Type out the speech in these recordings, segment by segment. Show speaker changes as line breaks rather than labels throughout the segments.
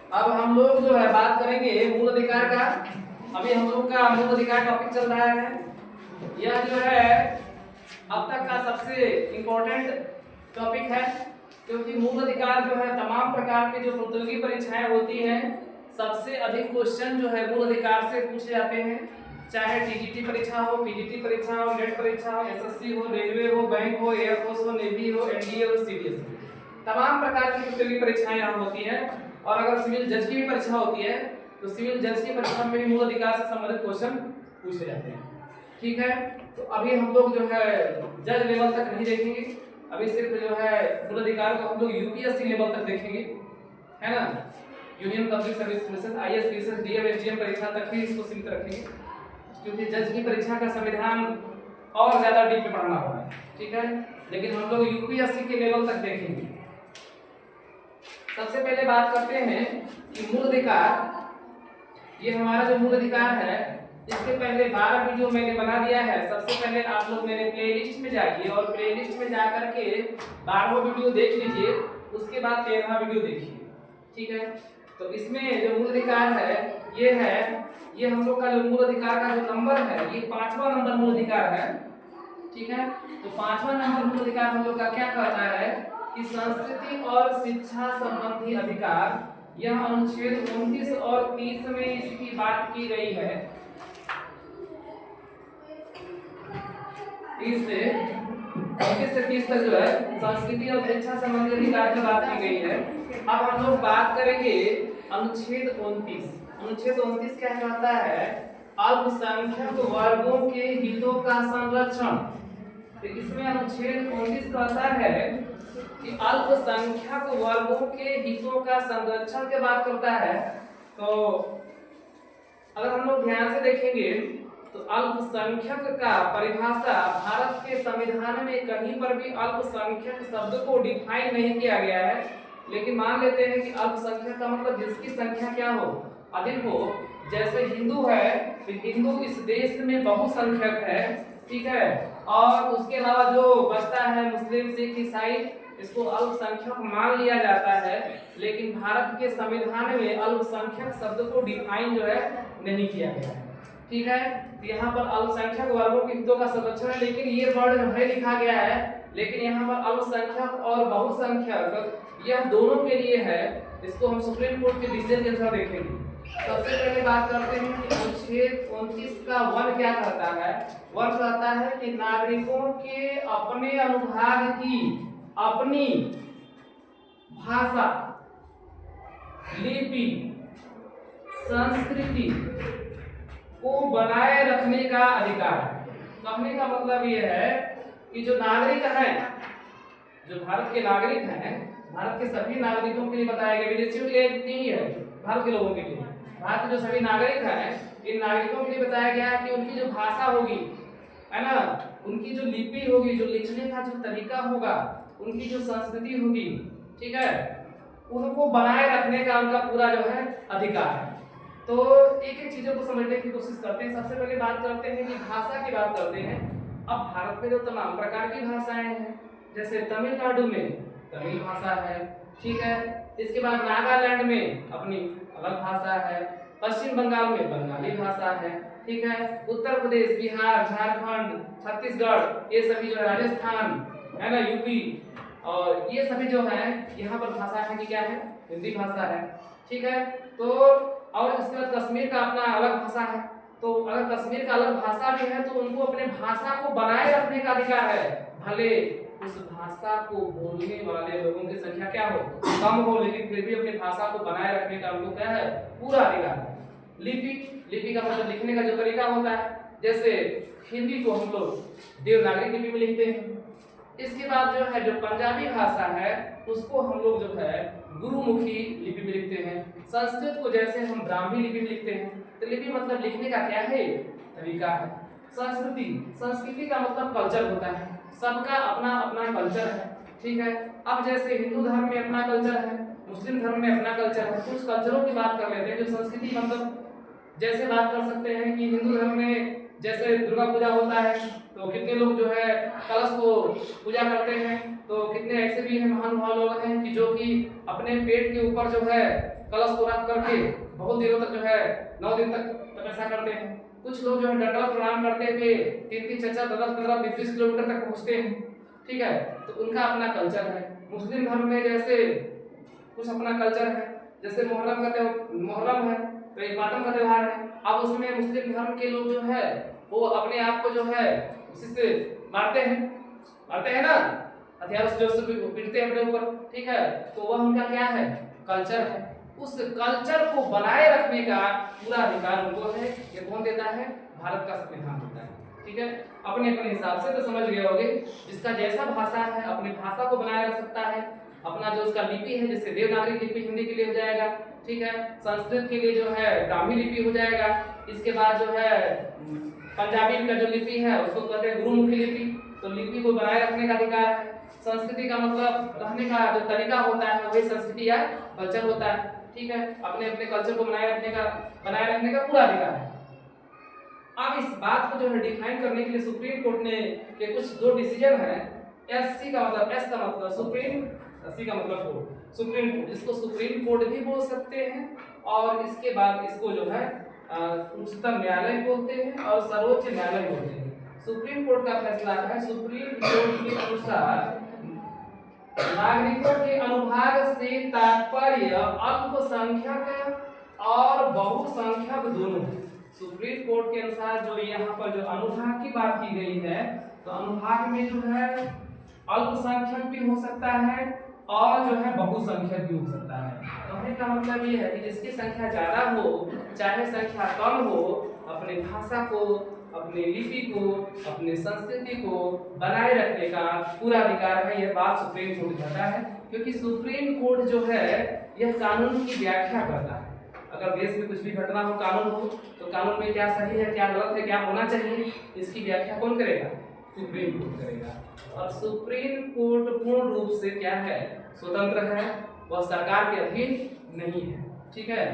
अब हम लोग जो है बात करेंगे मूल अधिकार का। अभी हम लोग का मूल अधिकार टॉपिक चल रहा है। यह जो है अब तक का सबसे इम्पोर्टेंट टॉपिक है, क्योंकि मूल अधिकार जो है तमाम प्रकार के जो प्रतियोगी परीक्षाएं होती हैं, सबसे अधिक क्वेश्चन जो है मूल अधिकार से पूछे जाते हैं। चाहे टीजीटी परीक्षा हो, पीजीटी परीक्षा हो, नेट परीक्षा हो, एसएससी हो, रेलवे हो, बैंक हो, एयरफोर्स हो, नेवी हो, एनडीए हो, सीडीएस हो, तमाम प्रकार की प्रतियोगी परीक्षाएं यहाँ होती हैं। और अगर सिविल जज की भी परीक्षा होती है तो सिविल जज की परीक्षा में भी मूल अधिकार से संबंधित क्वेश्चन पूछे जाते हैं। ठीक है, तो अभी हम लोग जो है जज लेवल तक नहीं देखेंगे, अभी सिर्फ जो है मूल अधिकार को हम लोग यूपीएससी लेवल तक देखेंगे, है ना। Union public service commission, IAS, PS, DM, SDM परीक्षा तक ही इसको सीमित रखेंगे, क्योंकि जज की परीक्षा का संविधान और ज्यादा डीप में पढ़ना होगा। ठीक है, लेकिन हम लोग यूपीएससी के लेवल तक देखेंगे। सबसे पहले बात करते हैं कि मूल अधिकार, ये हमारा जो मूल अधिकार है, इसके पहले 12 वीडियो मैंने बना दिया है। सबसे पहले आप लोग मेरे प्लेलिस्ट में जाइए और प्लेलिस्ट में जाकर के 12वां वीडियो देख लीजिए, उसके बाद 13वां वीडियो देखिए। ठीक है, तो इसमें जो मूल अधिकार है ये हम लोग का जो मूल अधिकार का जो नंबर है, ये 5वां नंबर मूल अधिकार है। ठीक है, तो 5वां नंबर मूल अधिकार हम लोग का क्या कहता है कि संस्कृति और शिक्षा संबंधी अधिकार, यह अनुच्छेद 29 और 30 में इसकी बात की गई है। 30 से 30 तक जो है संस्कृति और शिक्षा संबंधी अधिकार की बात की गई है। अब हम लोग बात करेंगे अनुच्छेद 29। अनुच्छेद 29 क्या कहता है? अल्पसंख्यक वर्गों के हितों का संरक्षण। तो इसमें अनुच्छेद 29 कहता है कि अल्पसंख्यक वर्गों के हितों का संरक्षण की बात करता है। तो अगर हम लोग ध्यान से देखेंगे तो अल्पसंख्यक का परिभाषा भारत के संविधान में कहीं पर भी अल्पसंख्यक शब्द को डिफाइन नहीं किया गया है, लेकिन मान लेते हैं कि अल्पसंख्यक का मतलब जिसकी संख्या क्या हो, अधिक हो। जैसे हिंदू है तो हिंदू इस देश में बहुसंख्यक है, ठीक है, और उसके अलावा जो बचता है मुस्लिम, सिख, ईसाई, इसको अल्पसंख्यक मान लिया जाता है। लेकिन भारत के संविधान में अल्पसंख्यक शब्द को डिफाइन जो है नहीं किया गया है। ठीक है, तो यहाँ पर अल्पसंख्यक वर्गों के हितों का संरक्षण है, लेकिन ये वर्ड नहीं लिखा गया है। लेकिन यहाँ पर अल्पसंख्यक और बहुसंख्यक यह दोनों के लिए है। इसको हम सुप्रीम कोर्ट के डिसीजन के अनुसार देखेंगे। सबसे पहले बात करते हैं कि अनुच्छेद 29 का 1 क्या कहता है। 1 कहता है कि नागरिकों के अपने अनुभाग की अपनी भाषा, लिपि, संस्कृति को बनाए रखने का अधिकार। कहने का मतलब यह है कि जो नागरिक हैं, जो भारत के नागरिक हैं, भारत के सभी नागरिकों के लिए बताया गया, विदेशियों के लिए नहीं है, भारत के लोगों के लिए, भारत के जो सभी नागरिक हैं, इन नागरिकों के लिए बताया गया है कि उनकी जो भाषा होगी, है ना, उनकी जो लिपि होगी, जो लिखने का जो तरीका होगा, उनकी जो संस्कृति होगी, ठीक है, उनको बनाए रखने का उनका पूरा जो है अधिकार है। तो एक एक चीजों को समझने की कोशिश करते हैं। सबसे पहले बात करते हैं कि भाषा की बात करते हैं। अब भारत में जो तमाम प्रकार की भाषाएं हैं, जैसे तमिलनाडु में तमिल भाषा है, ठीक है, इसके बाद नागालैंड में अपनी अलग भाषा है, पश्चिम बंगाल में बंगाली भाषा है, ठीक है, उत्तर प्रदेश, बिहार, झारखंड, छत्तीसगढ़, ये सभी जो है, राजस्थान, है ना, यूपी, और ये सभी जो है यहाँ पर भाषा है कि क्या है, हिंदी भाषा है। ठीक है, तो और इसके बाद कश्मीर का अपना अलग भाषा है। तो अगर कश्मीर का अलग भाषा भी है तो उनको अपने भाषा को बनाए रखने का अधिकार है, भले उस भाषा को बोलने वाले लोगों की संख्या क्या हो, कम हो, लेकिन फिर भी अपनी भाषा को बनाए रखने का उनको क्या है, पूरा अधिकार है। लिपि का मतलब लिखने का जो तरीका होता है, जैसे हिंदी को हम लोग देवनागरी लिपि में लिखते हैं। इसके बाद जो है जो पंजाबी भाषा है उसको हम लोग जो है गुरुमुखी लिपि में लिखते हैं। संस्कृत को जैसे हम ब्राह्मी लिपि में लिखते हैं। तो लिपि मतलब लिखने का क्या है, तरीका है। संस्कृति का मतलब कल्चर होता है, सबका अपना अपना कल्चर है। ठीक है, अब जैसे हिंदू धर्म में अपना कल्चर है, मुस्लिम धर्म में अपना कल्चर है, कुछ कल्चरों की बात कर लेते हैं। जो संस्कृति मतलब जैसे बात कर सकते हैं कि हिंदू धर्म में जैसे दुर्गा पूजा होता है तो कितने लोग जो है कलश को पूजा करते हैं, तो कितने ऐसे भी हैं महानुभाव लोग हैं कि जो कि अपने पेट के ऊपर जो है कलश को रख करके बहुत दिनों तक जो है 9 दिन तक तपस्या करते हैं। कुछ लोग जो है दंडवत प्रणाम करते हुए 3-3, 4-4, 10, 15, 20 किलोमीटर तक पहुंचते हैं। ठीक है, तो उनका अपना कल्चर है। मुस्लिम धर्म में जैसे कुछ अपना कल्चर है, जैसे मुहर्रम है तो एक मातम का त्योहार है। अब उसमें मुस्लिम धर्म के लोग जो है वो अपने आप को जो है उसी से मारते हैं ना, हथियारों से जो पीटते हैं अपने ऊपर। ठीक है, तो वह उनका क्या है, कल्चर है। उस कल्चर को बनाए रखने का पूरा अधिकार उनको है। ये कौन देता है, भारत का संविधान देता है। ठीक है, अपने अपने हिसाब से तो समझ गए होंगे, जिसका जैसा भाषा है अपनी भाषा को बनाए रख सकता है। अपना जो उसका लिपि है, जैसे देवनागरी लिपि हिंदी के लिए हो जाएगा। ठीक है, संस्कृत के लिए जो है ब्राह्मी लिपि हो जाएगा। इसके बाद जो है पंजाबी का जो लिपि है उसको कहते हैं गुरुमुखी लिपि। तो लिपि को बनाए रखने का अधिकार है। संस्कृति का मतलब रहने का जो तरीका होता है वही संस्कृति या कल्चर होता है। ठीक है, अपने अपने कल्चर को बनाए रखने का पूरा अधिकार है। अब इस बात को जो है डिफाइन करने के लिए सुप्रीम कोर्ट ने के कुछ 2 डिसीजन है। एस का मतलब सुप्रीम, सी का मतलब कोर्ट, सुप्रीम कोर्ट, जिसको सुप्रीम कोर्ट भी बोल सकते हैं और इसके बाद इसको जो है उच्चतम न्यायालय बोलते हैं और सर्वोच्च न्यायालय बोलते हैं। सुप्रीम कोर्ट का फैसला है, सुप्रीम कोर्ट के अनुसार नागरिकों के अनुभाग से तात्पर्य अल्पसंख्यक और बहुसंख्यक दोनों। सुप्रीम कोर्ट के अनुसार जो यहाँ पर जो अनुभाग की बात की गई है, तो अनुभाग में जो है अल्पसंख्यक भी हो सकता है और जो है बहुसंख्यक भी हो सकता है। कहने का मतलब ये है कि जिसकी संख्या ज्यादा हो चाहे संख्या कम हो, अपने भाषा को, अपने लिपि को, अपने संस्कृति को बनाए रखने का पूरा अधिकार है। यह बात सुप्रीम कोर्ट कहता है, क्योंकि सुप्रीम कोर्ट जो है यह कानून की व्याख्या करता है। अगर देश में कुछ भी घटना हो, कानून हो, तो कानून में क्या सही है, क्या गलत है, क्या होना चाहिए, इसकी व्याख्या कौन करेगा, सुप्रीम कोर्ट करेगा। और सुप्रीम कोर्ट पूर्ण रूप से क्या है, स्वतंत्र है, वह सरकार के अधीन नहीं है। ठीक है,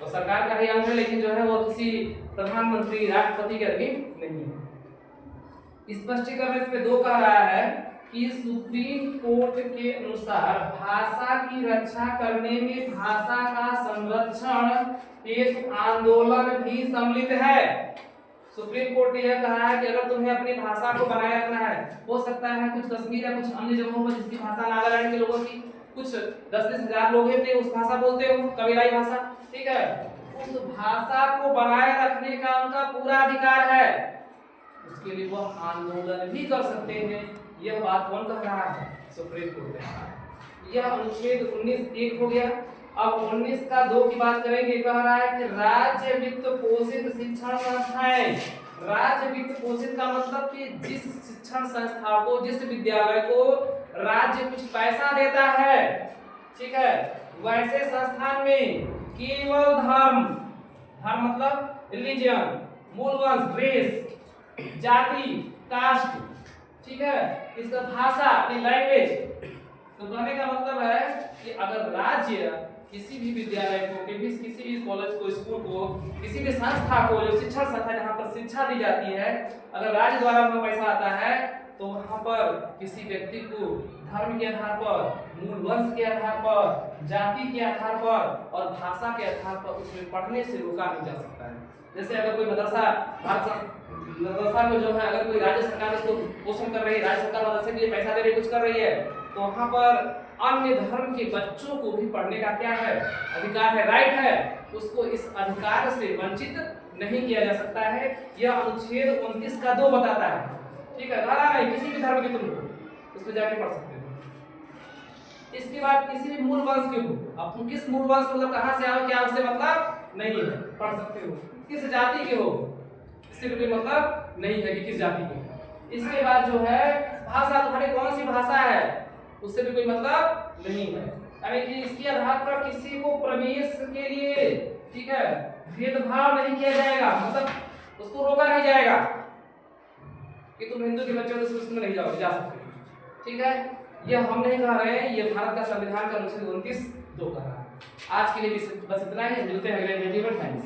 और सरकार का ही अंग है, लेकिन जो है वो किसी प्रधानमंत्री राष्ट्रपति के अधीन नहीं है। स्पष्टीकरण इसमें 2 कह रहा है कि सुप्रीम कोर्ट के अनुसार भाषा की रक्षा करने में भाषा का संरक्षण एक आंदोलन भी सम्मिलित है। सुप्रीम कोर्ट ने यह कहा है कि अगर तुम्हें अपनी भाषा को बनाए रखना है, हो सकता है कुछ कश्मीर या कुछ अन्य जगहों पर जिसकी भाषा नागालैंड के लोगों की कुछ 10-10 हजार लोग हैं उस भाषा बोलते हो, कबीलाई भाषा। ठीक है, उस भाषा को बनाए रखने का उनका पूरा अधिकार है, उसके लिए वो आंदोलन भी कर सकते हैं। यह बात कौन कह रहा है, सुप्रीम कोर्ट। यह अनुच्छेद 19(1) हो गया। अब 19 का 2 की बात करेंगे। कह रहा है कि राज्य वित्त पोषित शिक्षण संस्थाएं। राज्य वित्त पोषित का मतलब कि जिस शिक्षण संस्था को, जिस विद्यालय को राज्य कुछ पैसा देता है, ठीक है, वैसे संस्थान में केवल धर्म मतलब रिलीजन, मूल वंश, रेस, जाति, कास्ट, ठीक है, इसका भाषा, लैंग्वेज। तो कहने का मतलब है कि अगर राज्य किसी भी विद्यालय को, किसी भी कॉलेज को, स्कूल को, किसी भी संस्था को, जो शिक्षण संस्था जहाँ पर शिक्षा दी जाती है, अगर राज्य द्वारा वहाँ पैसा आता है, तो वहाँ पर किसी व्यक्ति को धर्म के आधार पर, मूल वंश के आधार पर, जाति के आधार पर और भाषा के आधार पर उसमें पढ़ने से रोका नहीं जा सकता है। जैसे अगर कोई मदरसा को जो है, अगर कोई राज्य सरकार उसको पोषण कर रही है, राज्य सरकार मदरसे के लिए पैसा दे रही है, कुछ कर रही है, तो वहाँ पर अन्य धर्म के बच्चों को भी पढ़ने का क्या है, अधिकार है, राइट है। उसको इस अधिकार से वंचित नहीं किया जा सकता है। यह अनुच्छेद 29 का 2 बताता है। ठीक है, नहीं किसी भी धर्म के तुम उसमें जाके पढ़ सकते हो। इसके बाद किसी भी मूल वंश के हो, अब तुम किस मूल वंश मतलब कहाँ से आओ, क्या उससे मतलब नहीं है, पढ़ सकते हो। किस जाति के हो, इससे कोई मतलब नहीं है कि किस जाति के हो। इसके बाद जो है भाषा, तुम्हारी कौन सी भाषा है, उससे भी कोई मतलब नहीं है। यानी कि इसके आधार पर किसी को प्रवेश के लिए, ठीक है, भेदभाव नहीं किया जाएगा, मतलब उसको रोका नहीं जाएगा कि तुम हिंदू के बच्चे हो तो नहीं जाओगे, जा सकते हो। ठीक है, यह हम नहीं कह रहे हैं, यह भारत का संविधान का अनुच्छेद 29(2) कह रहा है। आज के लिए बस इतना ही, मिलते हैं अगले वीडियो में। थैंक्स।